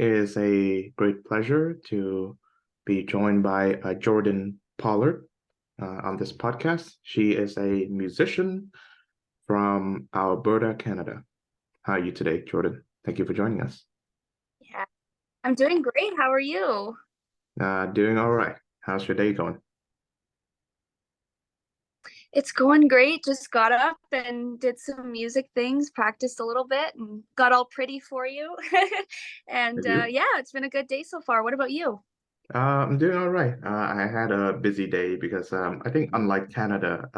It is a great pleasure to be joined by Jordyn Pollard on this podcast. She is a musician from Alberta, Canada. How are you today, Jordyn? Thank you for joining us. Yeah, I'm doing great. How are you? Doing all right. How's your day going? It's going great. Just got up and did some music things, practiced a little bit, and got all pretty for you. And Have you? yeah, it's been a good day so far. What about you? I'm doing all right. I had a busy day because I think unlike Canada,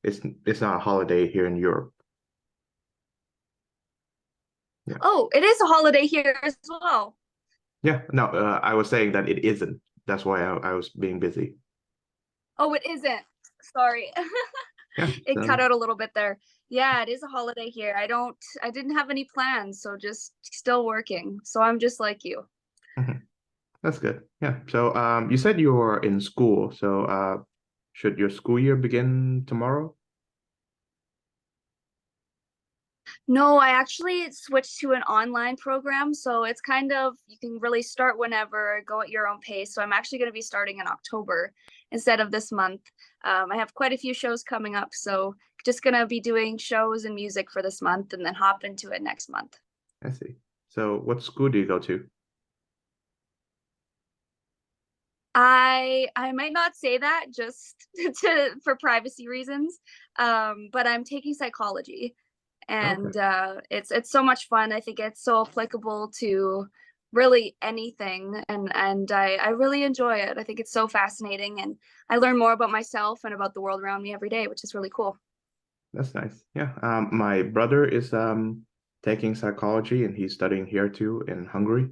it's not a holiday here in Europe. Yeah. Oh, it is a holiday here as well. Yeah. No, I was saying that it isn't. That's why I was being busy. Oh, it isn't. Sorry. Yeah. It cut So. out a little bit there. Yeah, it is a holiday here. I didn't have any plans, so just still working. So I'm just like you. Mhm. That's good. Yeah. So you said you were in school. So should your school year begin tomorrow? No, I actually switched to an online program. So it's kind of, you can really start whenever, go at your own pace. So I'm actually going to be starting in October instead of this month. I have quite a few shows coming up. So just going to be doing shows and music for this month and then hop into it next month. I see. So what school do you go to? I might not say that just for privacy reasons, but I'm taking psychology. Okay. And it's so much fun. I think it's so applicable to really anything, and I really enjoy it. I think it's so fascinating, and I learn more about myself and about the world around me every day, which is really cool. That's nice. Yeah. My brother is taking psychology and he's studying here too in Hungary.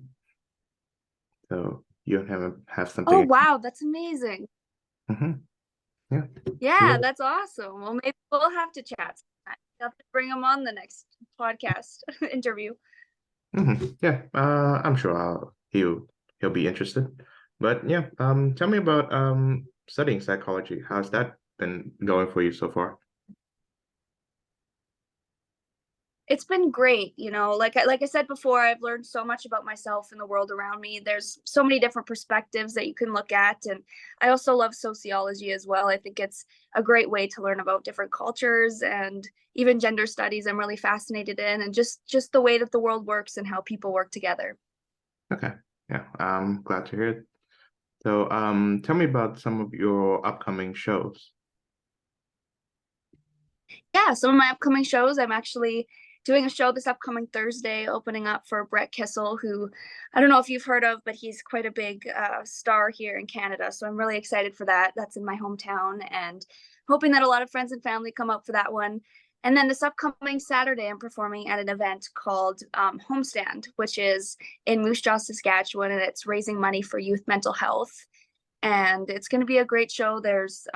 So you have Oh something. wow, that's amazing. Yeah. Yeah, Cool. that's awesome. Well, maybe we'll have to chat sometime. I'll have to bring him on the next podcast interview. Yeah. I'm sure he'll be interested. But yeah, tell me about studying psychology. How's that been going for you so far? It's been great, like I said before, I've learned so much about myself and the world around me. There's so many different perspectives that you can look at, and I also love sociology as well. I think it's a great way to learn about different cultures and even gender studies. I'm really fascinated in, and just the way that the world works and how people work together. Okay. Yeah, I'm glad to hear it. So, tell me about some of your upcoming shows. Yeah, some of my upcoming shows, I'm actually doing a show this upcoming Thursday, opening up for Brett Kissel, who I don't know if you've heard of, but he's quite a big star here in Canada. So I'm really excited for that. That's in my hometown, and hoping that a lot of friends and family come out for that one. And then this upcoming Saturday, I'm performing at an event called Homestand, which is in Moose Jaw, Saskatchewan, and it's raising money for youth mental health, and it's going to be a great show. There's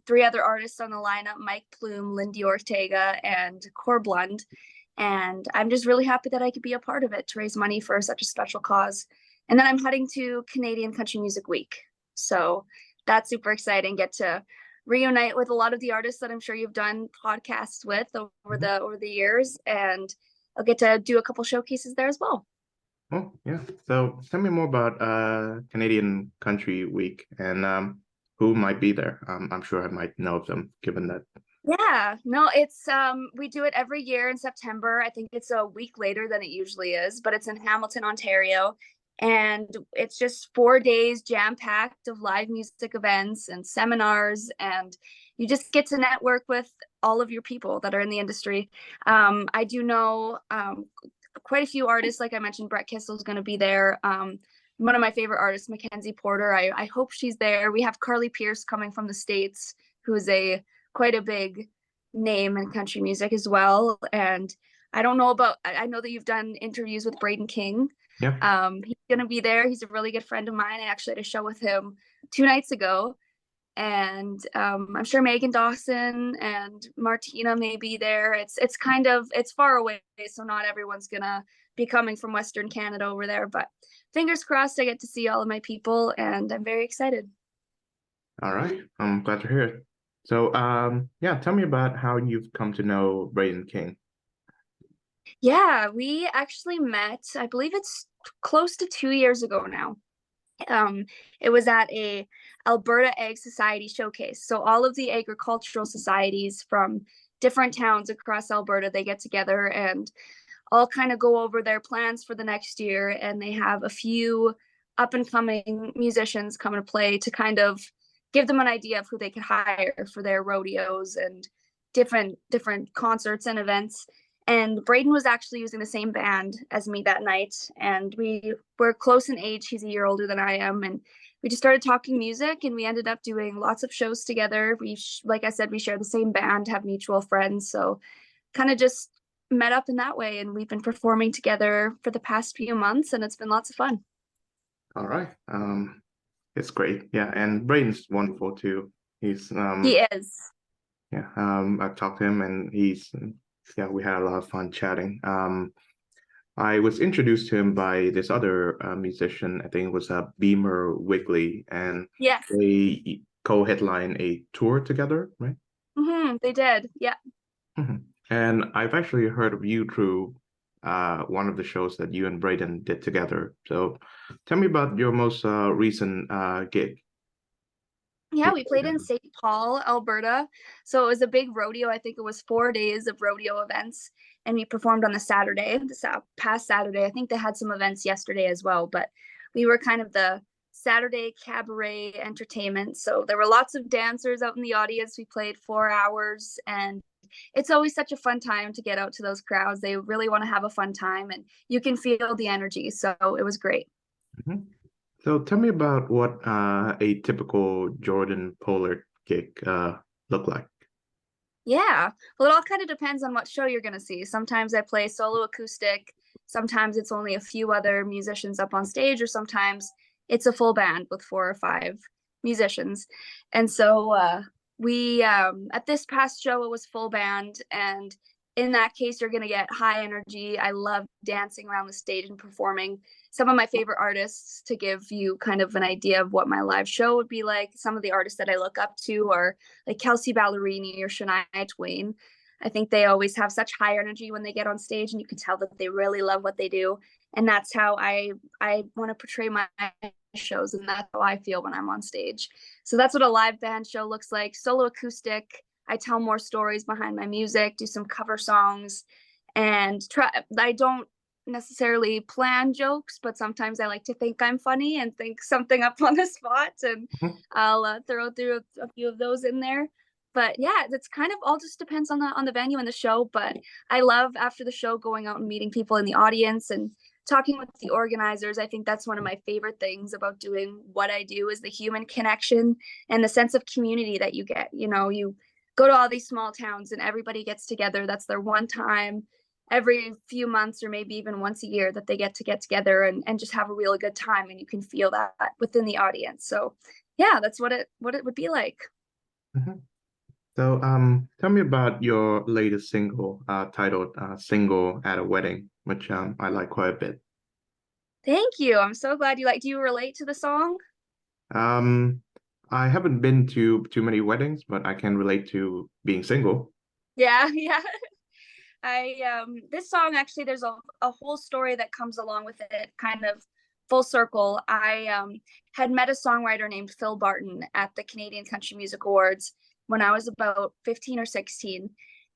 three other artists on the lineup: Mike Plume, Lindy Ortega, and Corblund. And I'm just really happy that I could be a part of it to raise money for such a special cause. And then I'm heading to Canadian Country Music Week. So that's super exciting. Get to reunite with a lot of the artists that I'm sure you've done podcasts with over Mhm. the years. And I'll get to do a couple showcases there as well. Oh, yeah. So, tell me more about Canadian Country Week and who might be there. I'm sure I might know of them, given that. Yeah, no, it's we do it every year in September. I think it's a week later than it usually is, but it's in Hamilton, Ontario. And it's just 4 days jam-packed of live music events and seminars, and you just get to network with all of your people that are in the industry. I do know quite a few artists, like I mentioned, Brett Kissel is going to be there. One of my favorite artists, Mackenzie Porter. I hope she's there. We have Carly Pierce coming from the States, who is a quite a big name in country music as well. And I know that you've done interviews with Braden King. Yeah. He's going to be there. He's a really good friend of mine. I actually had a show with him 2 nights ago. And I'm sure Megan Dawson and Martina may be there. It's far away, so not everyone's gonna be coming from Western Canada over there. But fingers crossed, I get to see all of my people, and I'm very excited. All right. I'm glad to hear it. So, yeah, tell me about how you've come to know Braden King. Yeah, we actually met, I believe it's close to 2 years ago now. It was at a Alberta Ag Society showcase. So all of the agricultural societies from different towns across Alberta, they get together and all kind of go over their plans for the next year. And they have a few up and coming musicians come to play to kind of give them an idea of who they could hire for their rodeos and different concerts and events. And Braden was actually using the same band as me that night. And we were close in age. He's a year older than I am. And we just started talking music, and we ended up doing lots of shows together. Like I said, we share the same band, have mutual friends. So kind of just met up in that way. And we've been performing together for the past few months, and it's been lots of fun. All right. It's great. Yeah. And Braden's wonderful too. He's He is. Yeah. I've talked to him, and we had a lot of fun chatting. I was introduced to him by this other musician. I think it was Beamer Wigley, and Yes. they co-headline a tour together, right? They did. Yeah. And I've actually heard of you through one of the shows that you and Braden did together. So tell me about your most recent gig. Yeah, we played in St. Paul, Alberta. So it was a big rodeo. I think it was 4 days of rodeo events. And we performed on the Saturday, this past Saturday. I think they had some events yesterday as well. But we were kind of the Saturday cabaret entertainment. So there were lots of dancers out in the audience. We played 4 hours. And it's always such a fun time to get out to those crowds. They really want to have a fun time. And you can feel the energy. So it was great. Mm-hmm. So tell me about what a typical Jordyn Pollard gig look like. Yeah, well, it all kind of depends on what show you're going to see. Sometimes I play solo acoustic. Sometimes it's only a few other musicians up on stage, or sometimes it's a full band with 4 or 5 musicians. And so we at this past show, it was full band. And in that case, you're going to get high energy. I love dancing around the stage and performing. Some of my favorite artists, to give you kind of an idea of what my live show would be like, some of the artists that I look up to are like Kelsey Ballerini or Shania Twain. I think they always have such high energy when they get on stage, and you can tell that they really love what they do. And that's how I want to portray my shows, and that's how I feel when I'm on stage. So that's what a live band show looks like. Solo acoustic, I tell more stories behind my music, do some cover songs, and I don't necessarily plan jokes, but sometimes I like to think I'm funny and think something up on the spot, and I'll throw through a few of those in there. But yeah, it's kind of all just depends on the venue and the show. But I love, after the show, going out and meeting people in the audience and talking with the organizers. I think that's one of my favorite things about doing what I do, is the human connection and the sense of community that you get. You know, you go to all these small towns and everybody gets together. That's their one time every few months, or maybe even once a year, that they get together and just have a really good time. And you can feel that within the audience. So yeah, that's what it would be like. So tell me about your latest single, titled Single at a Wedding, which I like quite a bit. Thank you. I'm so glad you like. Do you relate to the song? I haven't been to too many weddings, but I can relate to being single. Yeah. This song, actually, there's a whole story that comes along with it, kind of full circle. I had met a songwriter named Phil Barton at the Canadian Country Music Awards when I was about 15 or 16.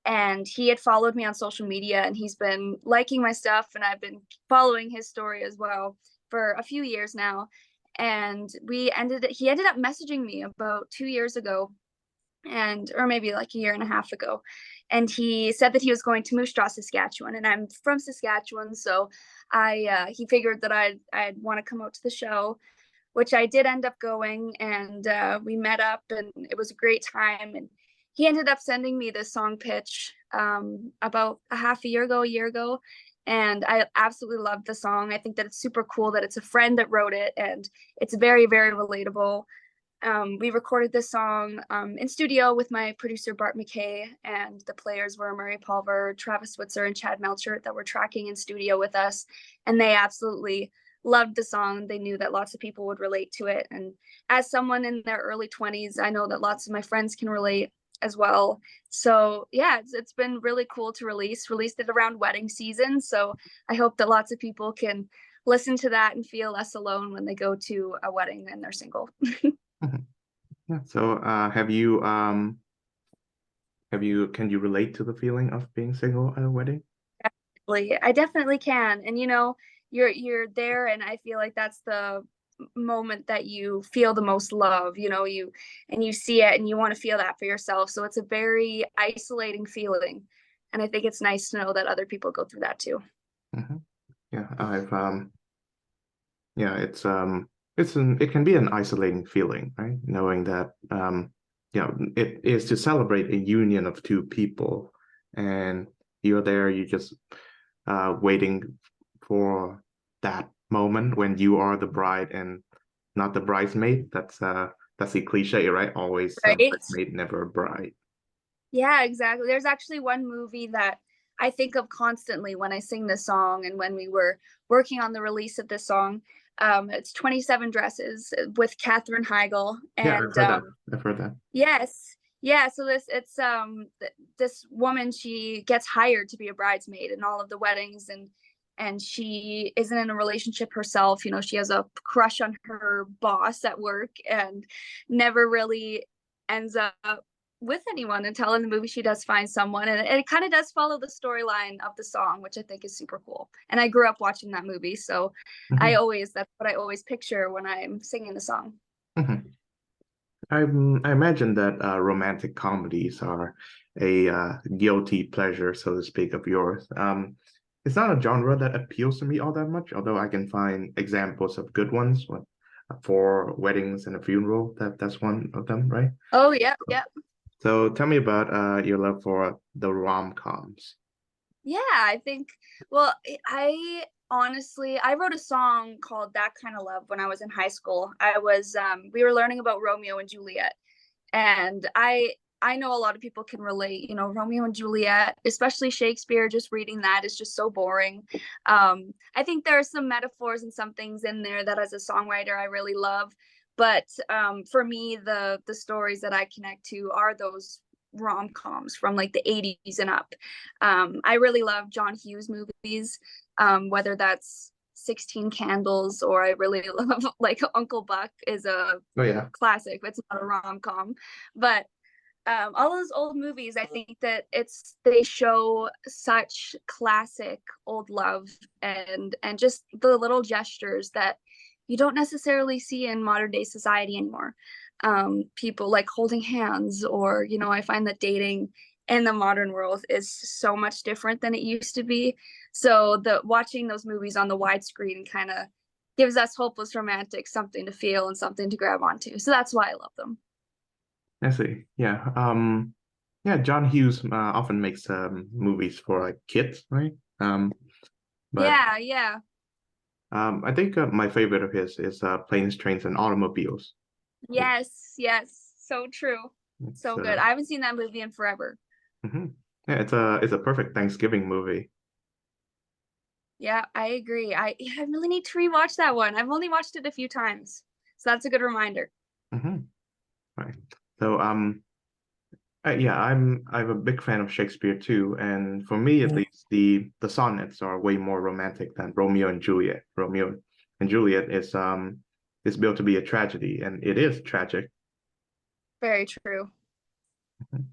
And he had followed me on social media, and he's been liking my stuff, and I've been following his story as well for a few years now. And he ended up messaging me about 2 years ago, or maybe like a year and a half ago. And he said that he was going to Moose Jaw, Saskatchewan, and I'm from Saskatchewan. So he figured that I'd want to come out to the show, which I did end up going, and we met up, and it was a great time. And he ended up sending me this song pitch about a year ago. And I absolutely loved the song. I think that it's super cool that it's a friend that wrote it, and it's very, very relatable. We recorded this song in studio with my producer, Bart McKay, and the players were Murray Pulver, Travis Switzer, and Chad Melcher that were tracking in studio with us. And they absolutely loved the song. They knew that lots of people would relate to it. And as someone in their early 20s, I know that lots of my friends can relate as well. So yeah, it's been really cool to released it around wedding season. So I hope that lots of people can listen to that and feel less alone when they go to a wedding and they're single. Mhm. Yeah. So, can you relate to the feeling of being single at a wedding? I definitely can. And you're there, and I feel like that's the moment that you feel the most love, you see it and you want to feel that for yourself. So it's a very isolating feeling. And I think it's nice to know that other people go through that too. Hmm. Yeah, it can be an isolating feeling, right? Knowing that it is to celebrate a union of two people, and you're there, you just waiting for that moment when you are the bride and not the bridesmaid. That's the cliche, right? Always a Right? bridesmaid, never a bride. Yeah, exactly. There's actually one movie that I think of constantly when I sing this song and when we were working on the release of this song. It's 27 Dresses with Katherine Heigl. Yeah, I've And heard that. I've heard that. yes, yeah, so this woman, she gets hired to be a bridesmaid in all of the weddings, and she isn't in a relationship herself. She has a crush on her boss at work and never really ends up with anyone until in the movie she does find someone, and it kind of does follow the storyline of the song, which I think is super cool. And I grew up watching that movie, so Hmm. that's what I always picture when I'm singing the song. Hmm. I imagine that romantic comedies are a guilty pleasure, so to speak, of yours. It's not a genre that appeals to me all that much, although I can find examples of good ones, for weddings and a funeral. That's one of them, right? Oh, yeah, yeah. So tell me about your love for the rom-coms. Yeah, I think, well, I honestly, I wrote a song called That Kind of Love when I was in high school. We were learning about Romeo and Juliet. And I know a lot of people can relate, Romeo and Juliet, especially Shakespeare, just reading that is just so boring. I think there are some metaphors and some things in there that as a songwriter I really love. But for me, the stories that I connect to are those rom-coms from like the 80s and up. I really love John Hughes movies, whether that's 16 Candles, or I really love like Uncle Buck is a Oh yeah. classic. It's not a rom-com, but all those old movies, I think that they show such classic old love, and just the little gestures that you don't necessarily see in modern day society anymore. People like holding hands, or I find that dating in the modern world is so much different than it used to be. So the watching those movies on the widescreen kind of gives us hopeless romantics something to feel and something to grab onto. So that's why I love them. I see. Yeah. Yeah, John Hughes often makes movies for like kids, right? But Yeah, yeah. I think my favorite of his is Planes, Trains, and Automobiles. Yes, yes. So true. It's So good. I haven't seen that movie in forever. mhm. Yeah, it's a perfect Thanksgiving movie. Yeah, I agree. I really need to rewatch that one. I've only watched it a few times. So that's a good reminder. Hmm. Right. So yeah, I'm a big fan of Shakespeare too, and for me at least, the sonnets are way more romantic than Romeo and Juliet. Romeo and Juliet is built to be a tragedy, and it is tragic. Very true. Mhm.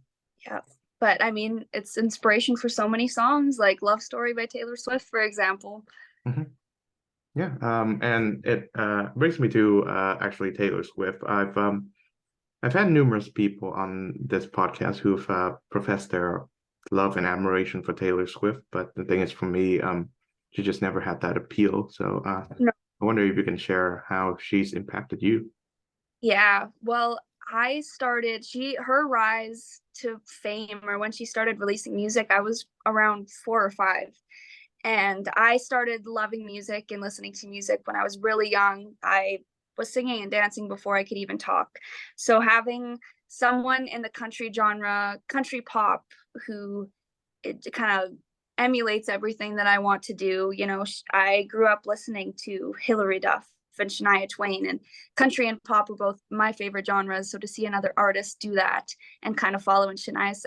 Yeah. But I mean, it's inspiration for so many songs, like Love Story by Taylor Swift, for example. Mhm. Yeah, and it brings me to actually Taylor Swift. I've had numerous people on this podcast who've professed their love and admiration for Taylor Swift, but the thing is, for me, she just never had that appeal. So No. I wonder if you can share how she's impacted you. Yeah. Well, her rise to fame, or when she started releasing music, I was around 4 or 5. And I started loving music and listening to music when I was really young. I was singing and dancing before I could even talk. So having someone in the country genre, country pop, who it kind of emulates everything that I want to do. I grew up listening to Hilary Duff and Shania Twain, and country and pop were both my favorite genres. So to see another artist do that and kind of follow in Shania's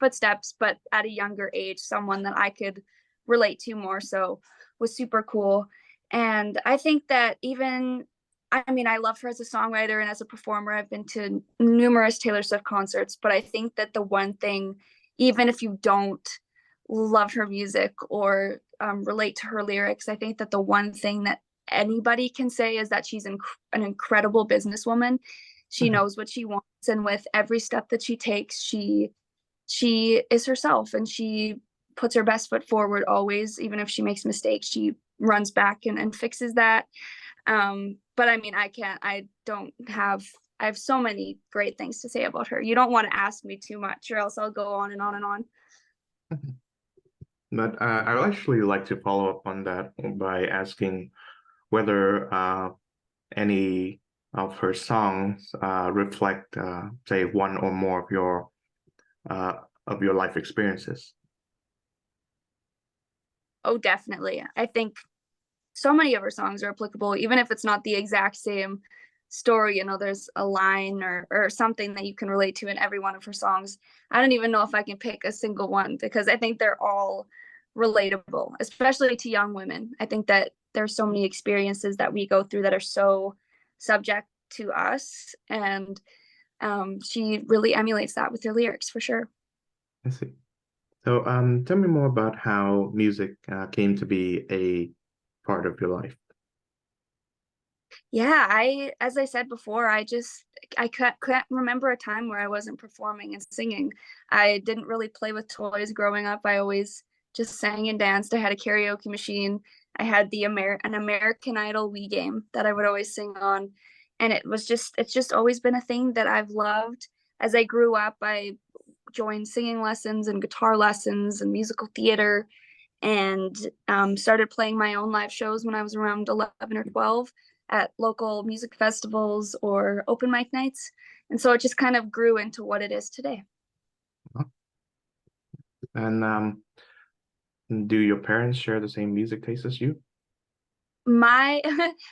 footsteps, but at a younger age, someone that I could relate to more so, was super cool. And I think that even, I mean, I love her as a songwriter and as a performer. I've been to numerous Taylor Swift concerts, but I think that the one thing, even if you don't love her music or relate to her lyrics, I think that the one thing that anybody can say is that she's an incredible businesswoman. She Mhm. knows what she wants, and with every step that she takes, she is herself, and she puts her best foot forward always. Even if she makes mistakes, she runs back and fixes that. But I mean, I have so many great things to say about her. You don't want to ask me too much, or else I'll go on and on and on. But I would actually like to follow up on that by asking whether any of her songs reflect, say, one or more uh, of your life experiences. Oh, definitely. I think so many of her songs are applicable, even if it's not the exact same story. There's a line or something that you can relate to in every one of her songs. I don't even know if I can pick a single one, because I think they're all relatable, especially to young women. I think that there's so many experiences that we go through that are so subject to us, and she really emulates that with her lyrics for sure. I see. So tell me more about how music came to be a part of your life. Yeah, as I said before, I can't remember a time where I wasn't performing and singing. I didn't really play with toys growing up. I always just sang and danced. I had a karaoke machine. I had an American Idol Wii game that I would always sing on. And it's just always been a thing that I've loved. As I grew up, I joined singing lessons and guitar lessons and musical theater, and started playing my own live shows when I was around 11 or 12 at local music festivals or open mic nights. And so it just kind of grew into what it is today. And do your parents share the same music taste as you? My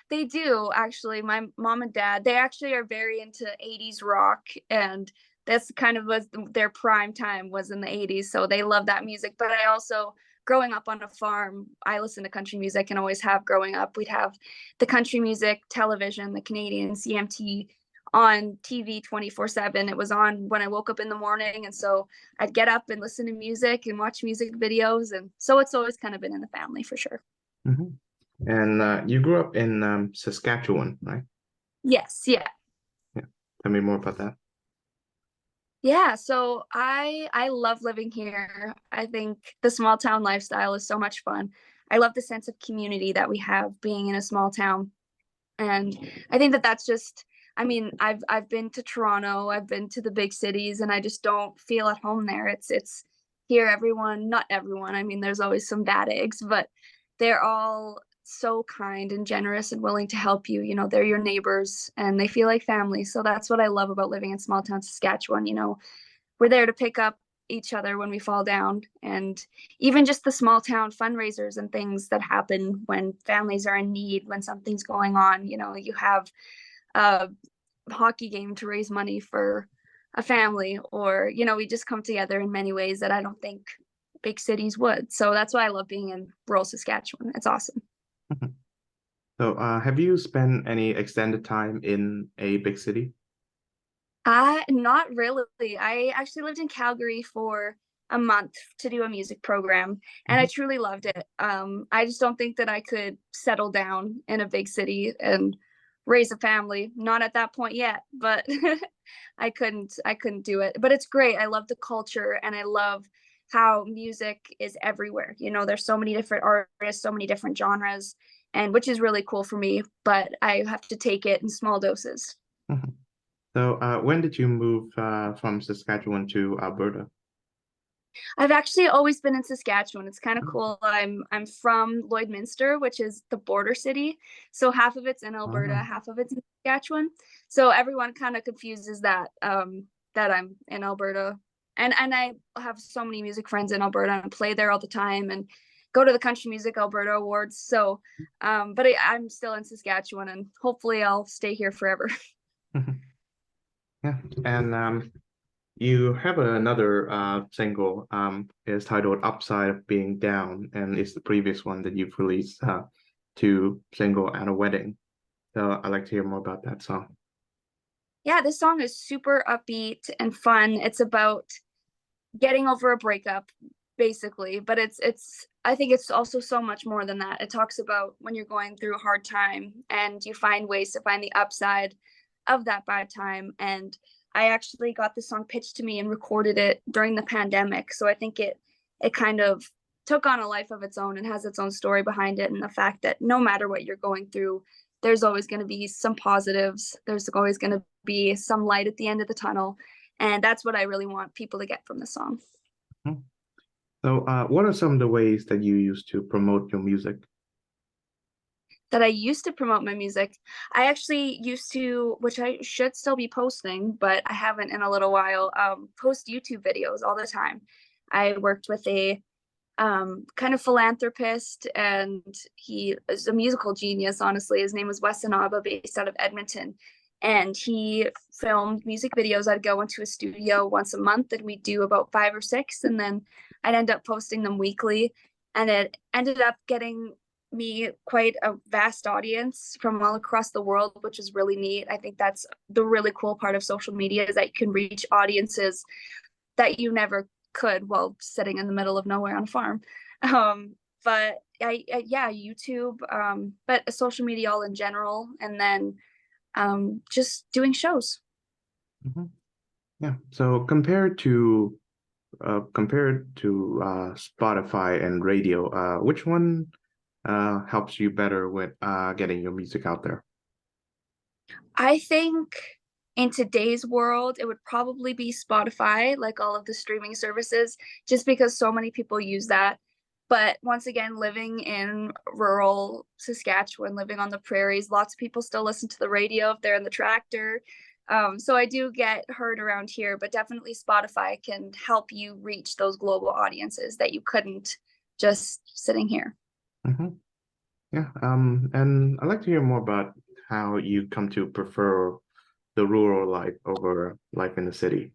They do actually. My mom and dad, they actually are very into 80s rock, and that's kind of was their prime time was in the 80s, so they love that music. But I also, growing up on a farm, I listen to country music and always have growing up. We'd have the country music television, the Canadian CMT, on TV 24/7. It was on when I woke up in the morning, and so I'd get up and listen to music and watch music videos, and so it's always kind of been in the family for sure. Hmm. And you grew up in Saskatchewan, right? Yes, yeah. Yeah. Tell me more about that. Yeah, so I love living here. I think the small town lifestyle is so much fun. I love the sense of community that we have being in a small town. And I think that that's just, I mean, I've been to Toronto, I've been to the big cities, and I just don't feel at home there. It's here everyone, not everyone. I mean, there's always some bad eggs, but they're all so kind and generous and willing to help you. They're your neighbors and they feel like family. So that's what I love about living in small town Saskatchewan. We're there to pick up each other when we fall down, and even just the small town fundraisers and things that happen when families are in need, when something's going on. You have a hockey game to raise money for a family, or we just come together in many ways that I don't think big cities would. So that's why I love being in rural Saskatchewan. It's awesome. Mhm. So have you spent any extended time in a big city? Not really. I actually lived in Calgary for a month to do a music program, and I Mhm. truly loved it. I just don't think that I could settle down in a big city and raise a family. Not at that point yet, but I couldn't do it. But it's great. I love the culture, and I love how music is everywhere. There's so many different artists, so many different genres, and which is really cool for me, but I have to take it in small doses. Mhm. So when did you move from Saskatchewan to Alberta? I've actually always been in Saskatchewan. It's kind of cool. I'm from Lloydminster, which is the border city. So half of it's in Alberta, Ah. half of it's in Saskatchewan. So everyone kind of confuses that I'm in Alberta. And I have so many music friends in Alberta and play there all the time and go to the Country Music Alberta Awards. So but I'm still in Saskatchewan, and hopefully I'll stay here forever. Mhm. Yeah, and you have another single is titled "Upside of Being Down," and it's the previous one that you've released. to single at a wedding. So I'd like to hear more about that song. Yeah, this song is super upbeat and fun. It's about getting over a breakup, basically, but it's I think it's also so much more than that. It talks about when you're going through a hard time and you find ways to find the upside of that bad time. And I actually got the song pitched to me and recorded it during the pandemic. So I think it kind of took on a life of its own and has its own story behind it, and the fact that no matter what you're going through, there's always going to be some positives. There's always going to be some light at the end of the tunnel. And that's what I really want people to get from the song. Mhm. So, what are some of the ways that you use to promote your music? That I used to promote my music. I actually used to, which I should still be posting, but I haven't in a little while, post YouTube videos all the time. I worked with a kind of philanthropist, and he is a musical genius, honestly. His name was Wes Anaba, based out of Edmonton. And he filmed music videos. I'd go into a studio once a month and we'd do about 5 or 6, and then I'd end up posting them weekly. And it ended up getting me quite a vast audience from all across the world, which is really neat. I think that's the really cool part of social media, is that you can reach audiences that you never could while sitting in the middle of nowhere on a farm. But yeah, YouTube, but social media all in general, and then just doing shows. Mhm. Yeah. So compared to Spotify and radio, which one helps you better with getting your music out there? I think in today's world, it would probably be Spotify, like all of the streaming services, just because so many people use that. But once again, living in rural Saskatchewan, living on the prairies, lots of people still listen to the radio if they're in the tractor. So I do get heard around here, but definitely Spotify can help you reach those global audiences that you couldn't just sitting here. Hmm. Yeah. And I'd like to hear more about how you come to prefer the rural life over life in the city.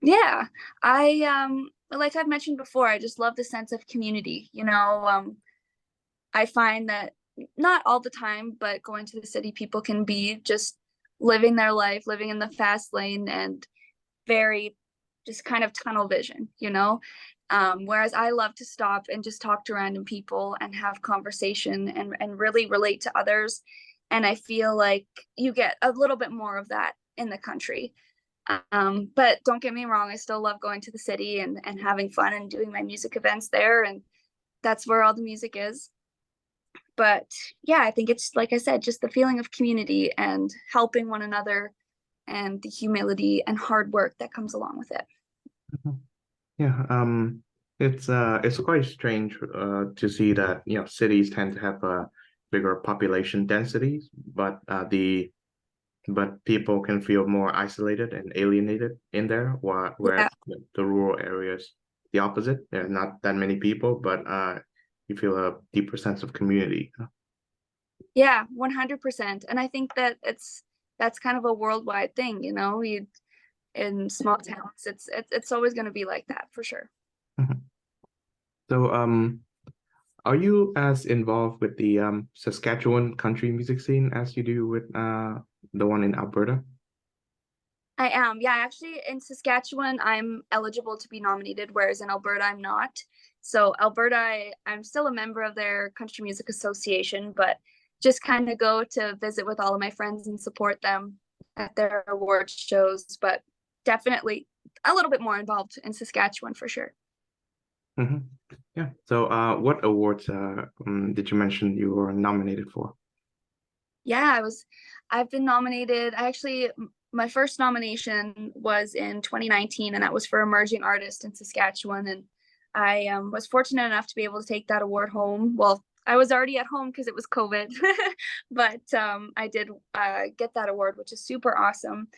Yeah, I like I've mentioned before, I just love the sense of community. I find that not all the time, but going to the city, people can be just living their life, living in the fast lane, and very just kind of tunnel vision. Whereas I love to stop and just talk to random people and have conversation and really relate to others. And I feel like you get a little bit more of that in the country. But don't get me wrong, I still love going to the city and having fun and doing my music events there. And that's where all the music is. But yeah, I think it's, like I said, just the feeling of community and helping one another, and the humility and hard work that comes along with it. Mhm. Yeah. It's quite strange to see that cities tend to have a bigger population densities, but people can feel more isolated and alienated in there, whereas Yeah. the rural areas, the opposite. There are not that many people, but you feel a deeper sense of community. Yeah, 100%. And I think that that's kind of a worldwide thing, you in small towns, it's always going to be like that for sure. Mhm. So, are you as involved with the Saskatchewan country music scene as you do with the one in Alberta? I am. Yeah, actually in Saskatchewan, I'm eligible to be nominated, whereas in Alberta, I'm not. So Alberta, I'm still a member of their country music association, but just kind of go to visit with all of my friends and support them at their award shows. But definitely a little bit more involved in Saskatchewan for sure. Hmm. Yeah. So, what awards did you mention you were nominated for? Yeah, I've been nominated. My first nomination was in 2019, and that was for Emerging Artist in Saskatchewan. And I was fortunate enough to be able to take that award home. Well, I was already at home because it was COVID, but I did get that award, which is super awesome.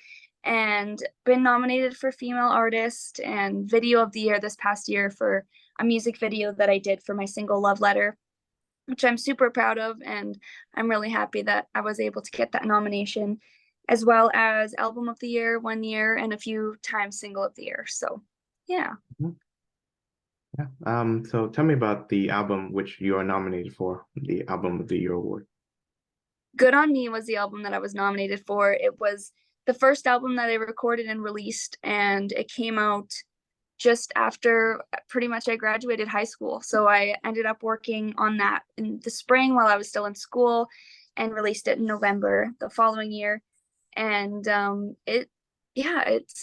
And been nominated for Female Artist and Video of the Year this past year for a music video that I did for my single Love Letter, which I'm super proud of. And I'm really happy that I was able to get that nomination, as well as Album of the Year 1 year and a few times Single of the Year. So, yeah. Mhm. Yeah. So tell me about the album which you are nominated for, the Album of the Year award. Good on Me was the album that I was nominated for. It was the first album that I recorded and released, and it came out just after pretty much I graduated high school. So I ended up working on that in the spring while I was still in school and released it in November the following year. And it yeah, it's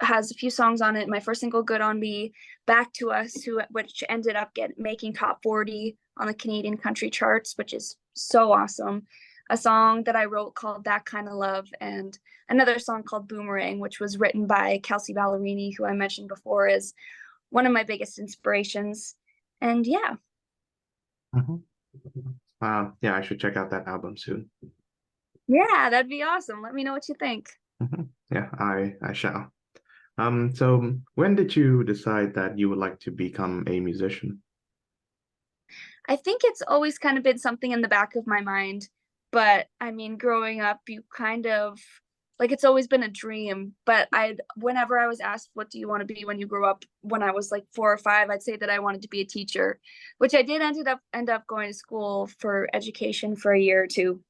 has a few songs on it. My first single, Good on Me, Back to Us, which ended up making top 40 on the Canadian country charts, which is so awesome. A song that I wrote called That Kind of Love, and another song called Boomerang, which was written by Kelsey Ballerini, who I mentioned before is one of my biggest inspirations. And yeah. Mhm. Yeah, I should check out that album soon. Yeah, that'd be awesome. Let me know what you think. Yeah, I shall. So when did you decide that you would like to become a musician? I think it's always kind of been something in the back of my mind. But I mean, growing up, you kind of like it's always been a dream. But whenever I was asked, what do you want to be when you grow up? When I was like 4 or 5, I'd say that I wanted to be a teacher, which I did end up going to school for education for a year or two.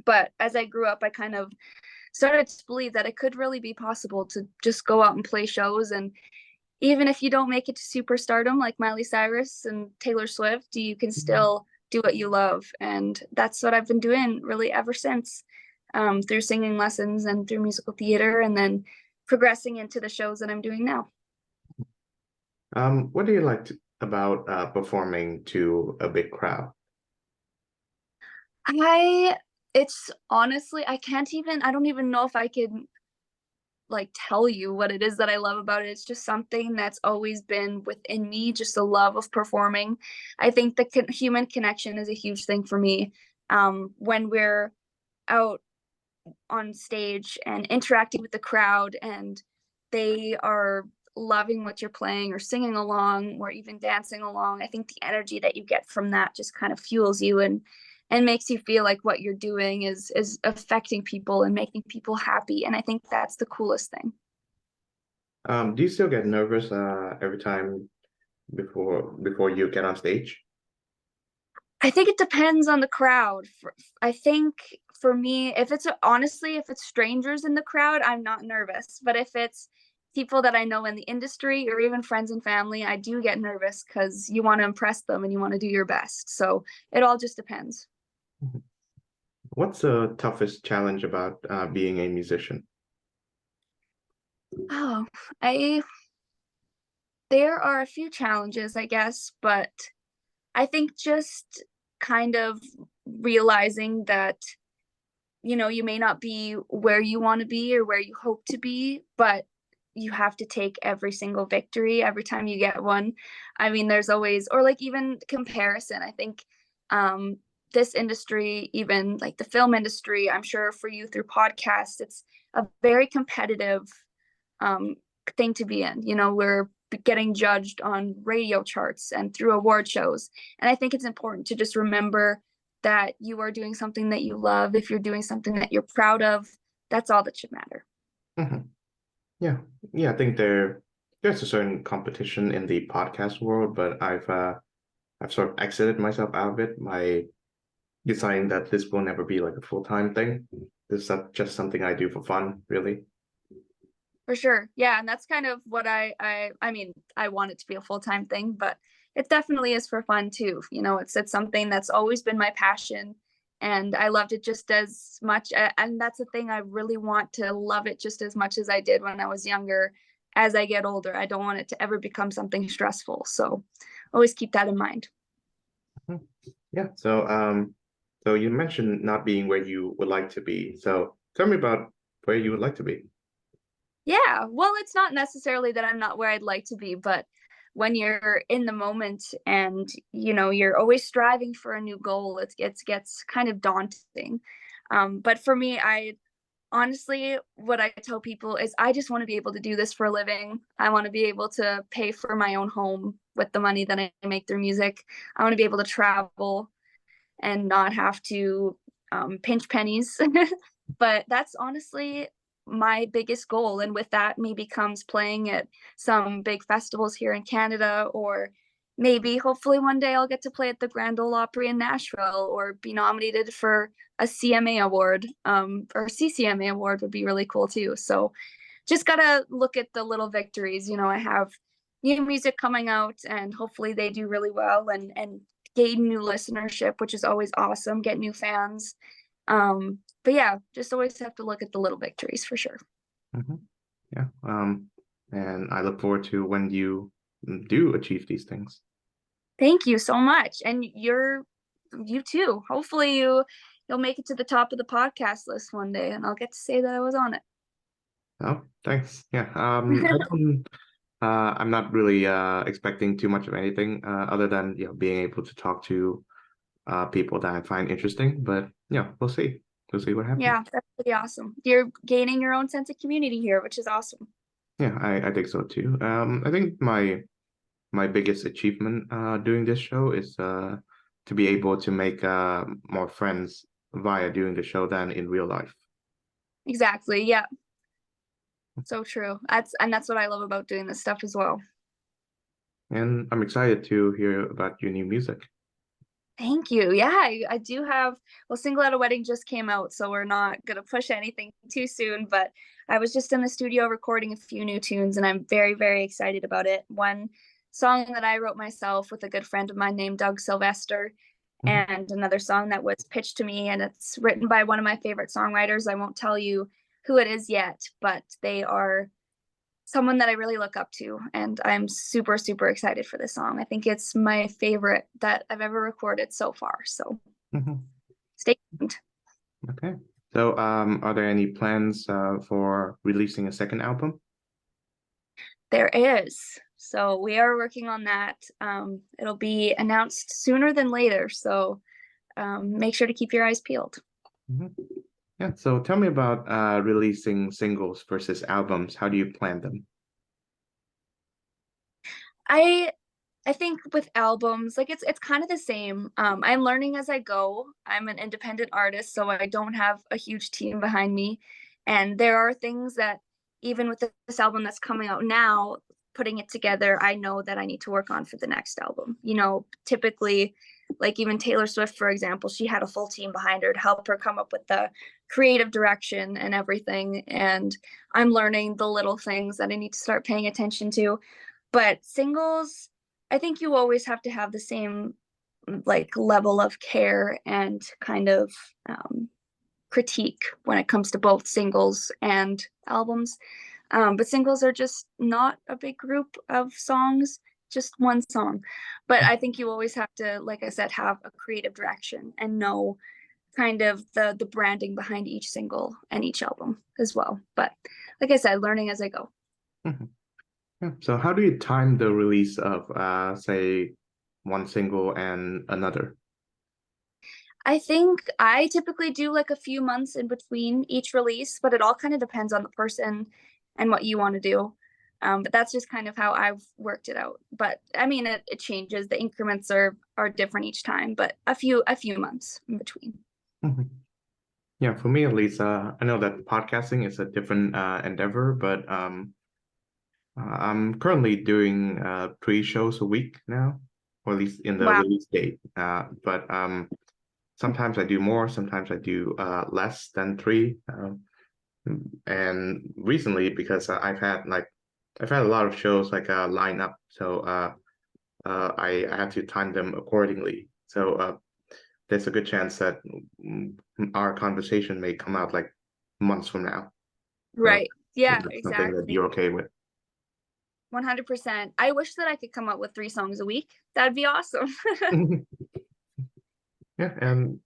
But as I grew up, I kind of started to believe that it could really be possible to just go out and play shows. And even if you don't make it to superstardom like Miley Cyrus and Taylor Swift, you can still do what you love. And that's what I've been doing really ever since, through singing lessons and through musical theater, and then progressing into the shows that I'm doing now. What do you like about performing to a big crowd? I, it's honestly, I don't even know if I can like tell you what it is that I love about it. It's just something that's always been within me, just a love of performing. I think the human connection is a huge thing for me. When we're out on stage and interacting with the crowd and they are loving what you're playing or singing along or even dancing along, I think the energy that you get from that just kind of fuels you and makes you feel like what you're doing is affecting people and making people happy. And I think that's the coolest thing. Do you still get nervous every time before you get on stage? I think it depends on the crowd. I think for me, if it's honestly, if it's strangers in the crowd, I'm not nervous. But if it's people that I know in the industry or even friends and family, I do get nervous because you want to impress them and you want to do your best. So it all just depends. What's the toughest challenge about being a musician? Oh, I there are a few challenges, I guess, but I think just kind of realizing that you may not be where you want to be or where you hope to be, but you have to take every single victory every time you get one. I mean, there's always, or like even comparison. I think um, this industry, even like the film industry, I'm sure for you through podcasts, it's a very competitive um, thing to be in. We're getting judged on radio charts and through award shows. And I think it's important to just remember that you are doing something that you love. If you're doing something that you're proud of, that's all that should matter. Mhm. Yeah, yeah. I think there's a certain competition in the podcast world, but I've sort of exited myself out of it by deciding that this will never be like a full-time thing. This is just something I do for fun, really. For sure. Yeah. And that's kind of what I mean, I want it to be a full-time thing, but it definitely is for fun too. It's something that's always been my passion and I loved it just as much. And that's the thing. I really want to love it just as much as I did when I was younger. As I get older, I don't want it to ever become something stressful. So always keep that in mind. Mhm. Yeah. So you mentioned not being where you would like to be. So tell me about where you would like to be. Yeah, well, it's not necessarily that I'm not where I'd like to be, but when you're in the moment and you're always striving for a new goal, it gets kind of daunting. But for me, I honestly, what I tell people is I just want to be able to do this for a living. I want to be able to pay for my own home with the money that I make through music. I want to be able to travel and not have to pinch pennies. But that's honestly my biggest goal. And with that maybe comes playing at some big festivals here in Canada, or maybe hopefully one day I'll get to play at the Grand Ole Opry in Nashville, or be nominated for a CMA award, or CCMA award would be really cool too. So just gotta look at the little victories. I have new music coming out, and hopefully they do really well and gain new listenership, which is always awesome. Get new fans. But yeah, just always have to look at the little victories for sure. Hmm. Yeah. And I look forward to when you do achieve these things. Thank you so much. And you too. Hopefully you'll make it to the top of the podcast list one day, and I'll get to say that I was on it. Oh, thanks. Yeah. I'm not really expecting too much of anything other than being able to talk to people that I find interesting. But yeah, we'll see. We'll see what happens. Yeah, that's pretty awesome. You're gaining your own sense of community here, which is awesome. Yeah, I think so too. I think my biggest achievement doing this show is to be able to make more friends via doing the show than in real life. Exactly. Yeah. So true. That's what I love about doing this stuff as well. And I'm excited to hear about your new music. Thank you. Yeah, I do have, well, Single at a Wedding just came out, so we're not going to push anything too soon, but I was just in the studio recording a few new tunes, and I'm very, very excited about it. One song that I wrote myself with a good friend of mine named Doug Sylvester, and another song that was pitched to me, and it's written by one of my favorite songwriters. I won't tell you who it is yet, but they are someone that I really look up to, and I'm super, super excited for this song. I think it's my favorite that I've ever recorded so far. So stay tuned. Okay. So, are there any plans for releasing a second album? There is. So we are working on that. It'll be announced sooner than later. So make sure to keep your eyes peeled. Yeah. So tell me about releasing singles versus albums. How do you plan them? I think with albums, like it's kind of the same. I'm learning as I go. I'm an independent artist, so I don't have a huge team behind me. And there are things that even with this album that's coming out now, putting it together, I know that I need to work on for the next album. Typically, like even Taylor Swift, for example, she had a full team behind her to help her come up with the creative direction and everything. And I'm learning the little things that I need to start paying attention to. But singles, I think you always have to have the same like level of care and kind of critique when it comes to both singles and albums. But singles are just not a big group of songs, just one song. But I think you always have to, like I said, have a creative direction and know kind of the branding behind each single and each album as well. But like I said, learning as I go. Yeah. So how do you time the release of, say, one single and another? I think I typically do like a few months in between each release, but it all kind of depends on the person and what you want to do. But that's just kind of how I've worked it out. But I mean, it changes. The increments are different each time, but a few months in between. Yeah, for me at least, I know that podcasting is a different endeavor, but I'm currently doing 3 shows a week now, or at least in the Wow. release date. But sometimes I do more, sometimes I do less than 3. And recently, because I've had a lot of shows like line up, so I had to time them accordingly. So there's a good chance that our conversation may come out like months from now. So Right. Yeah, that's something that exactly. you're okay with. 100%. I wish that I could come up with 3 songs a week. That'd be awesome. Yeah, and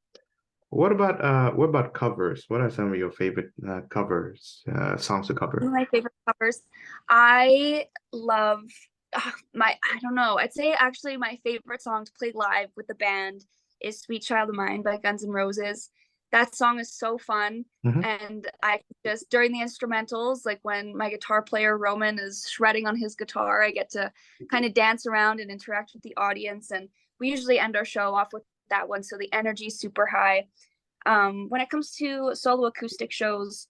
what about covers? What are some of your favorite covers, songs to One of cover? my favorite covers. I love I don't know. I'd say actually my favorite song to play live with the band is Sweet Child of Mine by Guns N' Roses. That song is so fun. And I just during the instrumentals, like when my guitar player Roman is shredding on his guitar, I get to kind of dance around and interact with the audience. And we usually end our show off with that one. So the energy is super high. When it comes to solo acoustic shows,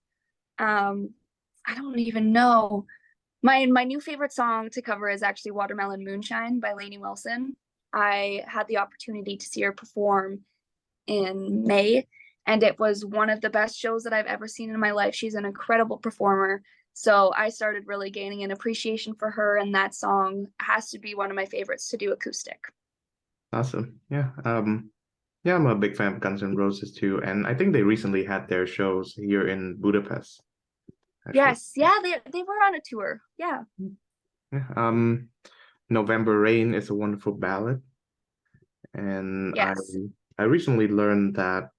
Um, I don't even know. My new favorite song to cover is actually Watermelon Moonshine by Lainey Wilson. I had the opportunity to see her perform in May, and it was one of the best shows that I've ever seen in my life. She's an incredible performer. So I started really gaining an appreciation for her, and that song has to be one of my favorites to do acoustic. Awesome. Yeah. Yeah, I'm a big fan of Guns N' Roses too, and I think they recently had their shows here in Budapest, actually. Yes, yeah, they were on a tour. Yeah. Yeah. November Rain is a wonderful ballad, and Yes. I recently learned that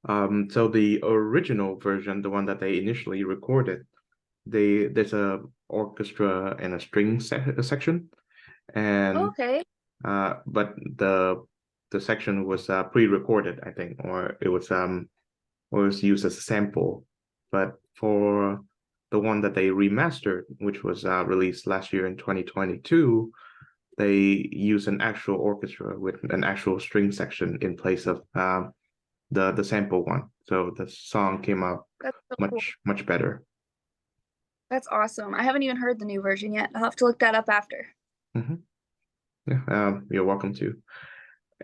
so the original version, the one that they initially recorded, there's a orchestra and a string section, and Okay. but the section was pre-recorded, I think, or it was used as a sample. But for the one that they remastered, which was released last year in 2022, they use an actual orchestra with an actual string section in place of the sample one. So the song came out That's so cool. much better. That's awesome. I haven't even heard the new version yet. I'll have to look that up after. Hmm. Yeah, you're welcome to.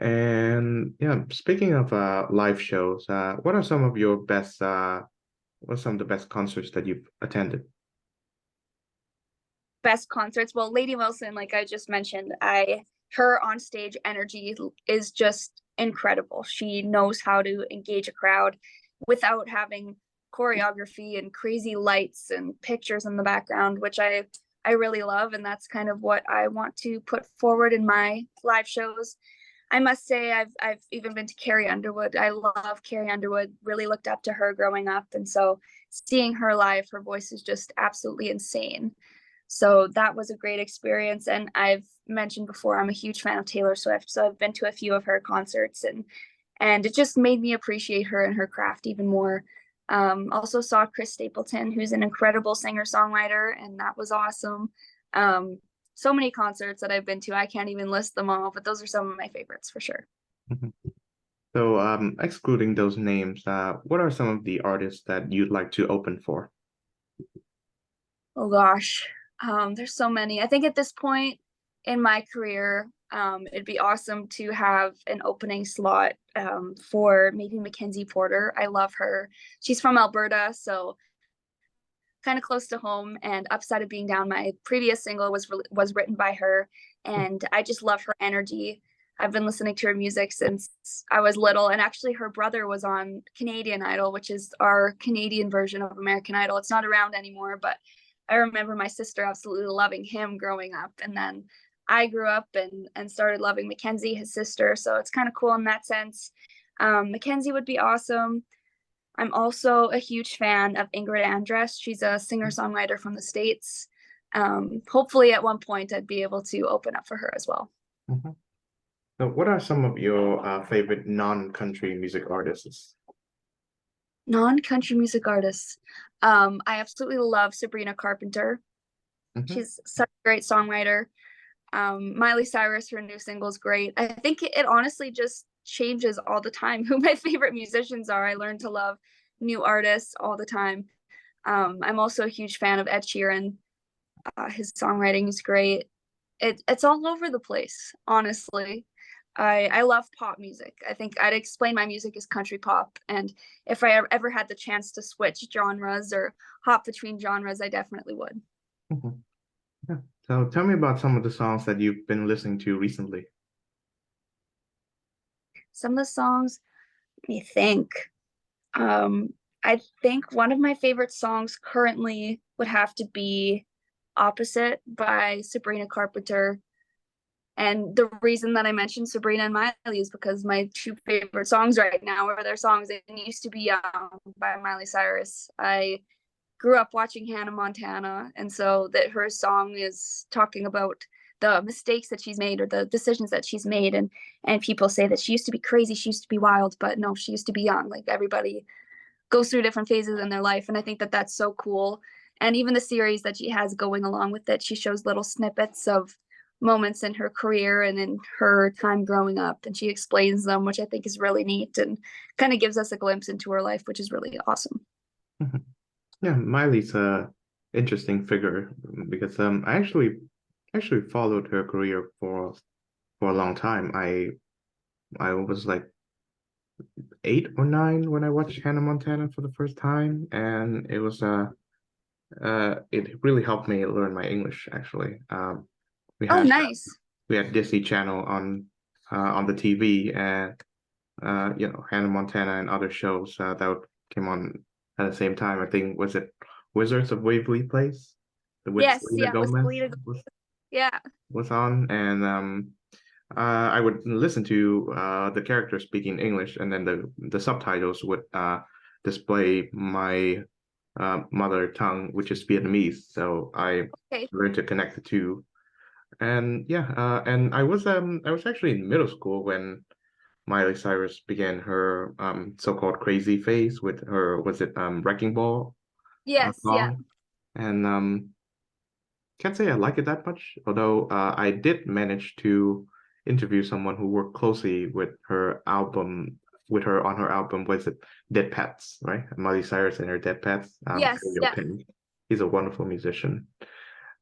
And yeah, speaking of live shows, what are some of the best concerts that you've attended? Best concerts. Well, Lady Wilson, like I just mentioned, I her on stage energy is just incredible. She knows how to engage a crowd without having choreography and crazy lights and pictures in the background, which I really love, and that's kind of what I want to put forward in my live shows. I must say I've even been to Carrie Underwood. I love Carrie Underwood. Really looked up to her growing up, and so seeing her live, her voice is just absolutely insane. So that was a great experience. And I've mentioned before, I'm a huge fan of Taylor Swift. So I've been to a few of her concerts, and it just made me appreciate her and her craft even more. Also saw Chris Stapleton, who's an incredible singer-songwriter, and that was awesome. Um, so many concerts that I've been to, I can't even list them all, but those are some of my favorites for sure. Mhm. So, excluding those names, what are some of the artists that you'd like to open for? Oh gosh, there's so many. I think at this point in my career, it'd be awesome to have an opening slot for maybe Mackenzie Porter. I love her. She's from Alberta, so kind of close to home. And Upside of Being Down, my previous single was written by her, and I just love her energy. I've been listening to her music since I was little, and actually her brother was on Canadian Idol, which is our Canadian version of American Idol. It's not around anymore, but I remember my sister absolutely loving him growing up, and then I grew up and started loving Mackenzie, his sister. So it's kind of cool in that sense. Mackenzie would be awesome. I'm also a huge fan of Ingrid Andress. She's a singer-songwriter from the States. Hopefully at one point I'd be able to open up for her as well. Mhm. So, what are some of your favorite non-country music artists? Non-country music artists. I absolutely love Sabrina Carpenter. Hmm. She's such a great songwriter. Miley Cyrus, her new single is great. I think it honestly just changes all the time who my favorite musicians are. I learn to love new artists all the time. I'm also a huge fan of Ed Sheeran. His songwriting is great. It's all over the place, honestly. I love pop music. I think I'd explain my music as country pop. And if I ever had the chance to switch genres or hop between genres, I definitely would. Hmm. Yeah. So, tell me about some of the songs that you've been listening to recently. Some of the songs, let me think. Um, I think one of my favorite songs currently would have to be Opposite by Sabrina Carpenter. And the reason that I mentioned Sabrina and Miley is because my two favorite songs right now are their songs. It used to be by Miley Cyrus. I grew up watching Hannah Montana, and so that her song is talking about the mistakes that she's made or the decisions that she's made, and people say that she used to be crazy, she used to be wild, but no, she used to be young. Like everybody goes through different phases in their life, and I think that that's so cool. And even the series that she has going along with it, she shows little snippets of moments in her career and in her time growing up, and she explains them, which I think is really neat and kind of gives us a glimpse into her life, which is really awesome. Mhm. Yeah, Miley's a interesting figure because I actually followed her career for a long time. I was like 8 or 9 when I watched Hannah Montana for the first time, and it really helped me learn my English actually. We Oh, had nice. we had Disney Channel on the TV, and Hannah Montana and other shows that came on at the same time. I think was it Wizards of Waverly Place, with Yes, Selena yeah, with Gomez Selena. Yeah. was on, and I would listen to the characters speaking English, and then the subtitles would display my mother tongue, which is Vietnamese. So I Okay. learned to connect the two. And yeah, and I was actually in middle school when Miley Cyrus began her so-called crazy phase with her, was it Wrecking Ball Yes, yeah. song? And can't say I like it that much, although I did manage to interview someone who worked closely with her on her album, was it Dead Pets, right? Miley Cyrus and her Dead Pets, Yes, Yo yeah. Pink. He's a wonderful musician.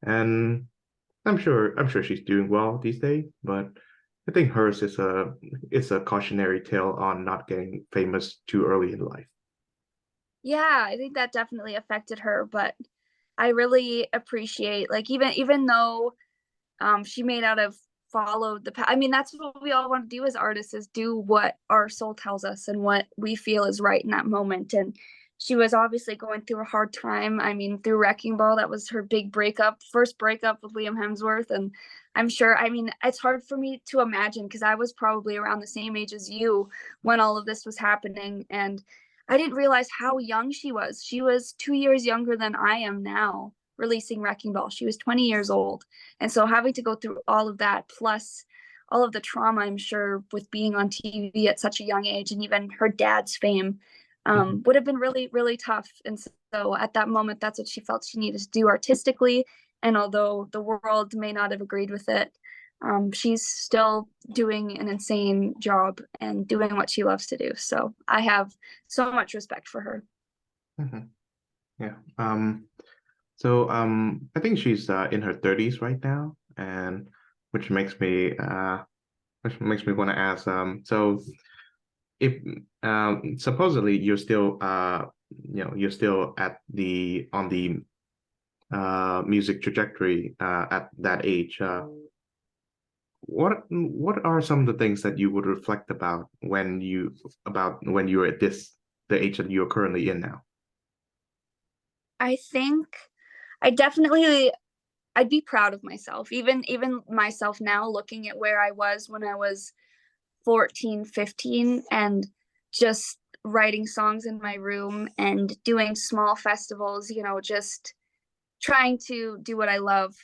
And I'm sure she's doing well these days, but I think hers is a cautionary tale on not getting famous too early in life. Yeah, I think that definitely affected her, but I really appreciate, like, even though she may not have followed the path. I mean, that's what we all want to do as artists, is do what our soul tells us and what we feel is right in that moment. And she was obviously going through a hard time. I mean, through Wrecking Ball, that was her big breakup, first breakup with Liam Hemsworth. And I'm sure, I mean, it's hard for me to imagine because I was probably around the same age as you when all of this was happening. And I didn't realize how young she was. She was 2 years younger than I am now, releasing Wrecking Ball. She was 20 years old. And so having to go through all of that, plus all of the trauma, I'm sure, with being on TV at such a young age, and even her dad's fame, would have been really, really tough. And so at that moment, that's what she felt she needed to do artistically. And although the world may not have agreed with it, she's still doing an insane job and doing what she loves to do. So I have so much respect for her. Mhm. Yeah. I think she's in her 30s right now, and which makes me want to ask. So if supposedly you're still at the on the music trajectory at that age. What are some of the things that you would reflect about when you're at the age that you're currently in now? I think I definitely I'd be proud of myself. Even myself now, looking at where I was when I was 14, 15, and just writing songs in my room and doing small festivals, just trying to do what I love.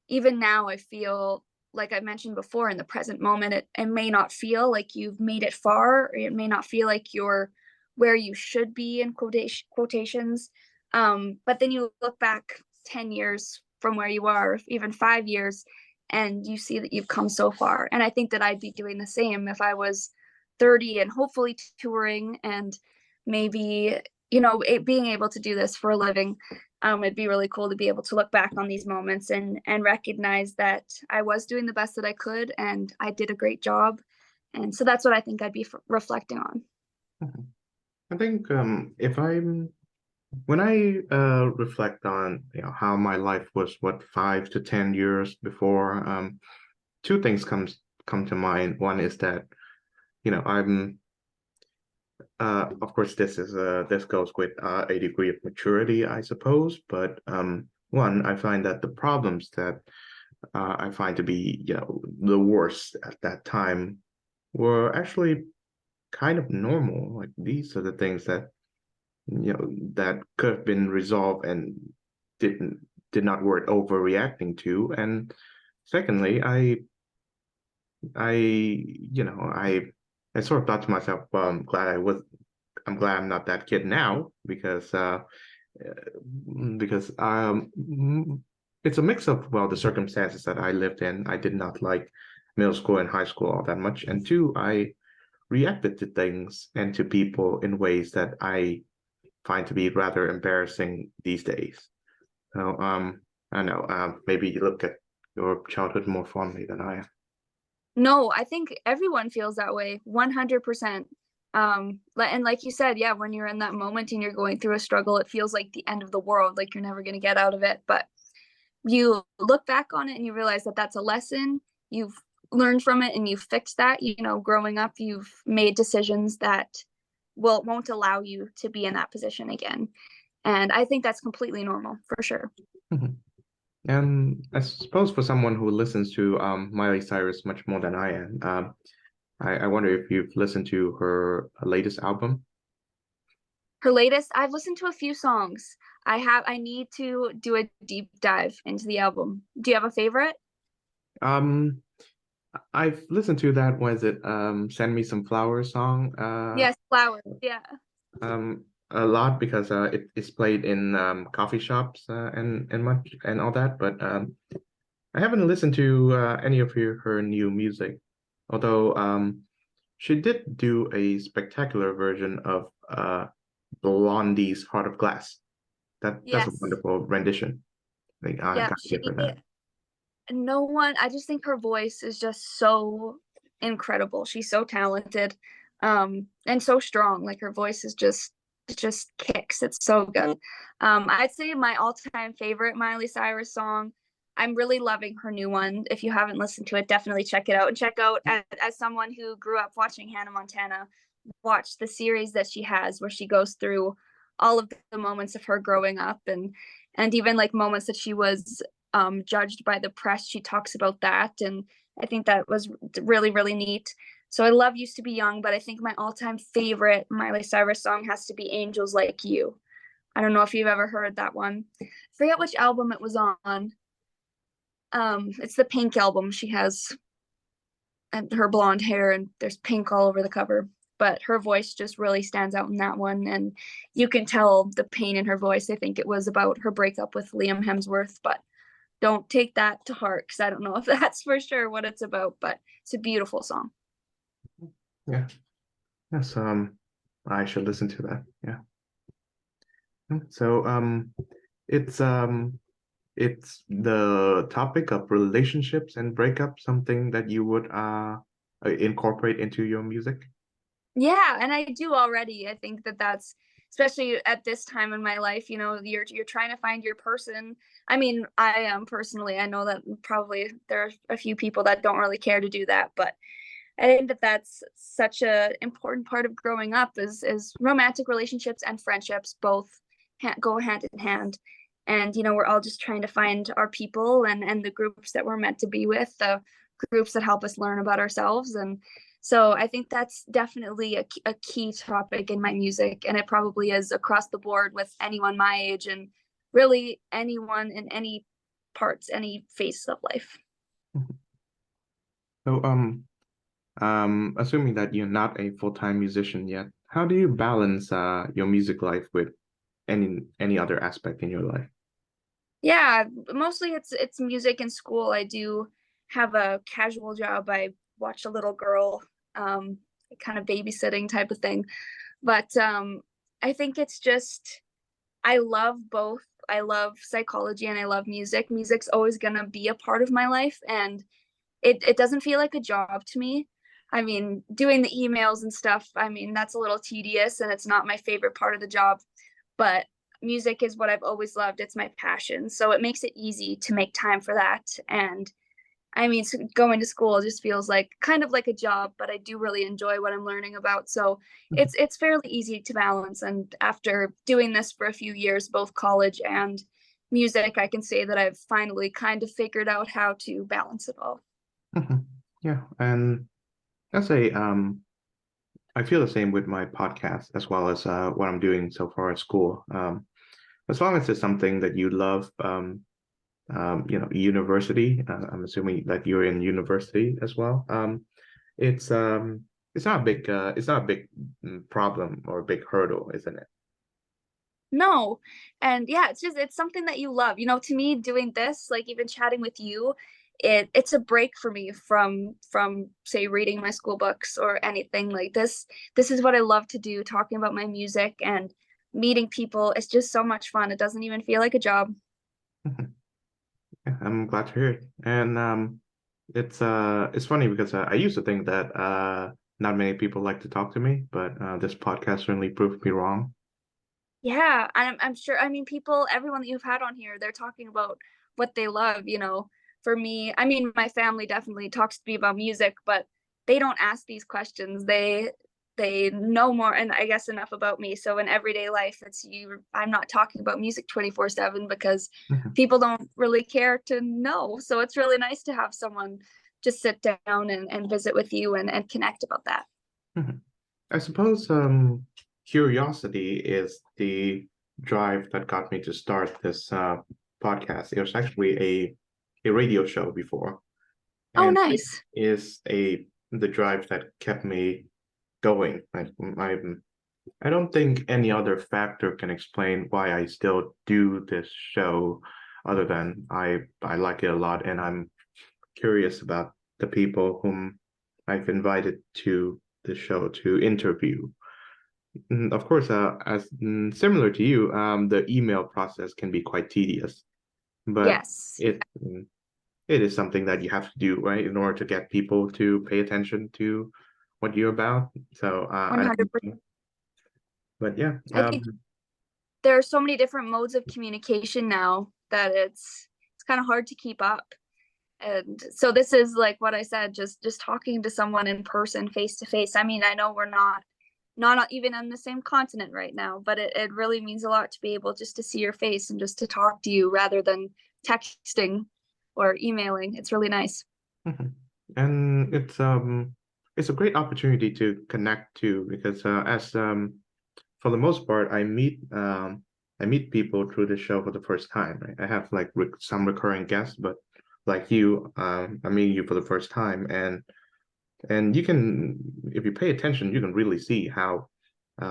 Even now I feel, like I mentioned before, in the present moment, it may not feel like you've made it far, or it may not feel like you're where you should be in quotations. But then you look back 10 years from where you are, even 5 years, and you see that you've come so far. And I think that I'd be doing the same if I was 30 and hopefully touring, and maybe, being able to do this for a living. It'd be really cool to be able to look back on these moments and recognize that I was doing the best that I could and I did a great job. And so that's what I think I'd be reflecting on. Mhm. I think if I'm when I reflect on how my life was, what 5 to 10 years before, two things come to mind. One is that I'm of course this goes with a degree of maturity, I suppose, but one, I find that the problems that I find to be the worst at that time were actually kind of normal. Like these are the things that that could have been resolved and didn't did not worth overreacting to. And secondly, I I sort of thought to myself, well, I'm glad I'm not that kid now because it's a mix of, well, the circumstances that I lived in. I did not like middle school and high school all that much, and two, I reacted to things and to people in ways that I find to be rather embarrassing these days. So I don't know, maybe you look at your childhood more fondly than I am. No, I think everyone feels that way, 100%. And like you said, yeah, when you're in that moment and you're going through a struggle, it feels like the end of the world, like you're never going to get out of it. But you look back on it and you realize that that's a lesson. You've learned from it and you've fixed that. You know, growing up, you've made decisions that won't allow you to be in that position again. And I think that's completely normal for sure. Mhm. And I suppose for someone who listens to Miley Cyrus much more than I am, I wonder if you've listened to her latest album. Her latest, I've listened to a few songs. I need to do a deep dive into the album. Do you have a favorite? Um, I've listened to that, was it Send Me Some Flowers song, Yes, Flowers. Yeah. um, a lot because it is played in coffee shops and much and all that, but I haven't listened to any of her new music, although she did do a spectacular version of Blondie's Heart of Glass. That's a Yes. wonderful rendition. Like I Yeah. gotta give her that. No one, I just think her voice is just so incredible. She's so talented, and so strong. Like her voice is just kicks. It's so good. I'd say my all-time favorite Miley Cyrus song. I'm really loving her new one. If you haven't listened to it, definitely check it out. And check out, as someone who grew up watching Hannah Montana, watch the series that she has where she goes through all of the moments of her growing up, and even like moments that she was judged by the press. She talks about that, and I think that was really, really neat. So I love Used to Be Young, but I think my all-time favorite Miley Cyrus song has to be Angels Like You. I don't know if you've ever heard that one. I forget which album it was on. It's the Pink album. She has her blonde hair and there's pink all over the cover. But her voice just really stands out in that one, and you can tell the pain in her voice. I think it was about her breakup with Liam Hemsworth, but don't take that to heart because I don't know if that's for sure what it's about, but it's a beautiful song. Yeah. Yes. I should listen to that. Yeah. So it's um, it's the topic of relationships and breakups, something that you would incorporate into your music. Yeah, and I do already. I think that that's especially at this time in my life, you know, you're trying to find your person. I mean, I am personally, I know that probably there are a few people that don't really care to do that, but I think that that's such a important part of growing up is romantic relationships and friendships both go hand in hand. And you know, we're all just trying to find our people and the groups that we're meant to be with, the groups that help us learn about ourselves. And so I think that's definitely a key topic in my music, and it probably is across the board with anyone my age and really anyone in any parts, any phase of life. So assuming that you're not a full-time musician yet, how do you balance your music life with any other aspect in your life? Yeah, mostly it's music and school. I do have a casual job. I watch a little girl, kind of babysitting type of thing. But I think it's just I love both. I love psychology and I love music. Music's always gonna be a part of my life, and it doesn't feel like a job to me. I mean, doing the emails and stuff, I mean, that's a little tedious and it's not my favorite part of the job, but music is what I've always loved. It's my passion. So it makes it easy to make time for that. And I mean, so going to school just feels like kind of like a job, but I do really enjoy what I'm learning about. So it's fairly easy to balance. And after doing this for a few years, both college and music, I can say that I've finally kind of figured out how to balance it all. Mhm. Yeah, and I say I feel the same with my podcast as well as what I'm doing so far at school. As long as it's something that you love, university. I'm assuming that you're in university as well. It's not a big problem or a big hurdle, isn't it? No. And yeah, it's something that you love. You know, to me doing this, like even chatting with you, it's a break for me from say reading my school books or anything like this. This is what I love to do, talking about my music and meeting people. It's just so much fun. It doesn't even feel like a job. Mhm. Yeah, I'm glad to hear it. And it's funny because I used to think that not many people like to talk to me, but this podcast certainly proved me wrong. Yeah, I'm sure. I mean, people, everyone that you've had on here, they're talking about what they love. For me, I mean, my family definitely talks to me about music, but they don't ask these questions. They know more, and I guess enough about me. So in everyday life, it's you. I'm not talking about music 24/7 because Mhm. people don't really care to know. So it's really nice to have someone just sit down and visit with you and connect about that. Mhm. I suppose curiosity is the drive that got me to start this podcast. It was actually a radio show before, Oh, and it nice. is a the drive that kept me going. I don't think any other factor can explain why I still do this show, other than I like it a lot, and I'm curious about the people whom I've invited to the show to interview. Of course, as similar to you, the email process can be quite tedious, but Yes, it is something that you have to do, right, in order to get people to pay attention to what you're about. So I don't, 100%. but yeah, I think there are so many different modes of communication now that it's kind of hard to keep up. And so this is like what I said, just talking to someone in person, face to face. I mean, I know we're not even on the same continent right now, but it really means a lot to be able just to see your face and just to talk to you rather than texting or emailing. It's really nice. mhm. And it's a great opportunity to connect too, because as for the most part, I meet people through the show for the first time. Right? I have like some recurring guests, but like you, I meet you for the first time, and you can, if you pay attention, you can really see how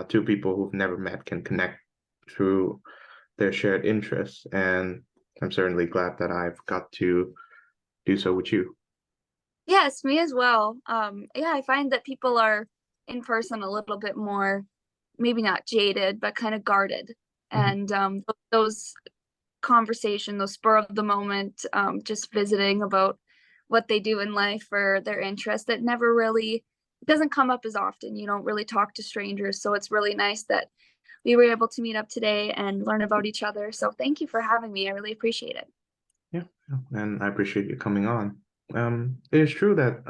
two people who've never met can connect through their shared interests. And I'm certainly glad that I've got to do so with you. Yes, me as well. Yeah, I find that people are in person a little bit more, maybe not jaded, but kind of guarded. Mhm. And those conversation, those spur of the moment, just visiting about what they do in life or their interest that never really doesn't come up as often. You don't really talk to strangers. So it's really nice that we were able to meet up today and learn about each other. So thank you for having me. I really appreciate it. Yeah, yeah, and I appreciate you coming on. It is true that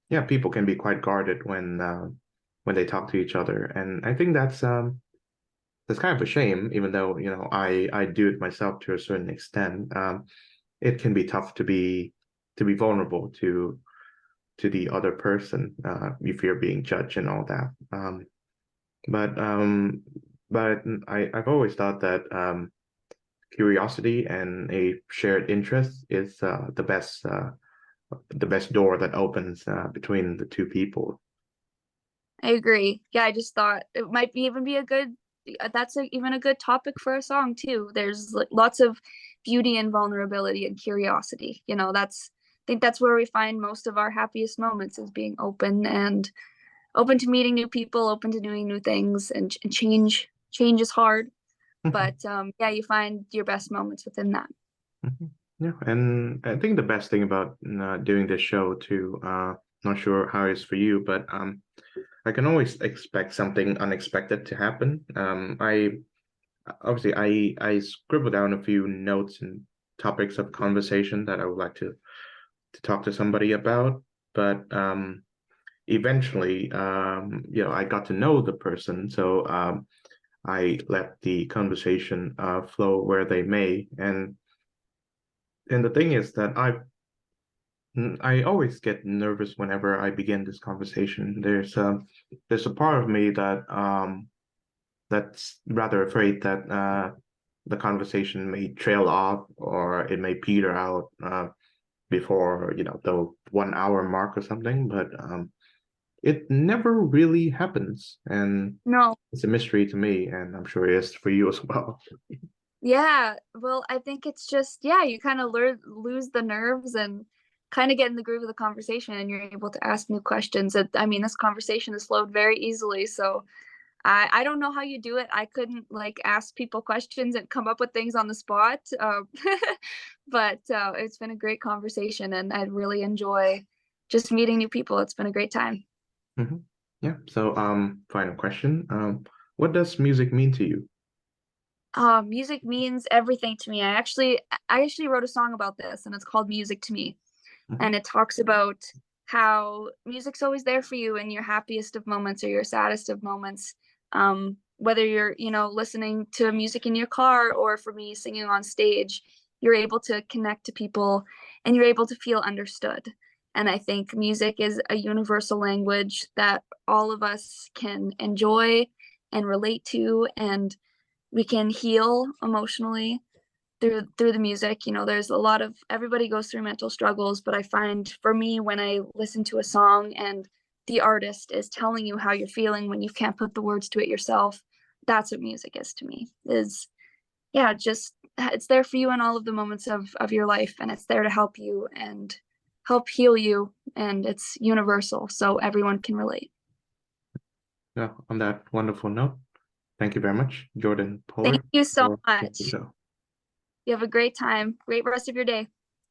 yeah, people can be quite guarded when they talk to each other, and I think that's kind of a shame, even though I do it myself to a certain extent. It can be tough to be vulnerable to the other person. You fear being judged and all that. But I've always thought that curiosity and a shared interest is the best door that opens between the two people. I agree. Yeah, I just thought it might be even be a good even a good topic for a song too. There's like lots of beauty and vulnerability and curiosity. I think that's where we find most of our happiest moments is being open and open to meeting new people, open to doing new things and change is hard, but yeah, you find your best moments within that. Yeah, and I think the best thing about doing this show too, not sure how it is for you, but I can always expect something unexpected to happen. I scribble down a few notes and topics of conversation that I would like to talk to somebody about, but eventually, I got to know the person, so I let the conversation flow where they may, and the thing is that I always get nervous whenever I begin this conversation. There's a part of me that's rather afraid that the conversation may trail off or it may peter out before the 1 hour mark or something. But it never really happens, and No, it's a mystery to me, and I'm sure it is for you as well. yeah, well, I think it's just, yeah, you kind of lose the nerves and kind of get in the groove of the conversation and you're able to ask new questions. I mean, this conversation has flowed very easily, so I don't know how you do it. I couldn't like ask people questions and come up with things on the spot. But it's been a great conversation, and I really enjoy just meeting new people. It's been a great time. Mhm. Yeah. So, final question. What does music mean to you? Music means everything to me. I actually wrote a song about this, and it's called Music to Me. Mhm. And it talks about how music's always there for you in your happiest of moments or your saddest of moments. Whether you're, listening to music in your car or for me singing on stage, you're able to connect to people and you're able to feel understood. And I think music is a universal language that all of us can enjoy and relate to, and we can heal emotionally through the music. There's a lot of everybody goes through mental struggles, but I find for me when I listen to a song and the artist is telling you how you're feeling when you can't put the words to it yourself, that's what music is to me. Is yeah, just it's there for you in all of the moments of your life, and it's there to help you and help heal you, and it's universal so everyone can relate. Yeah. On that wonderful note, thank you very much, Jordyn Thank Pollard, you so for the much. show. You have a great time. Great rest of your day.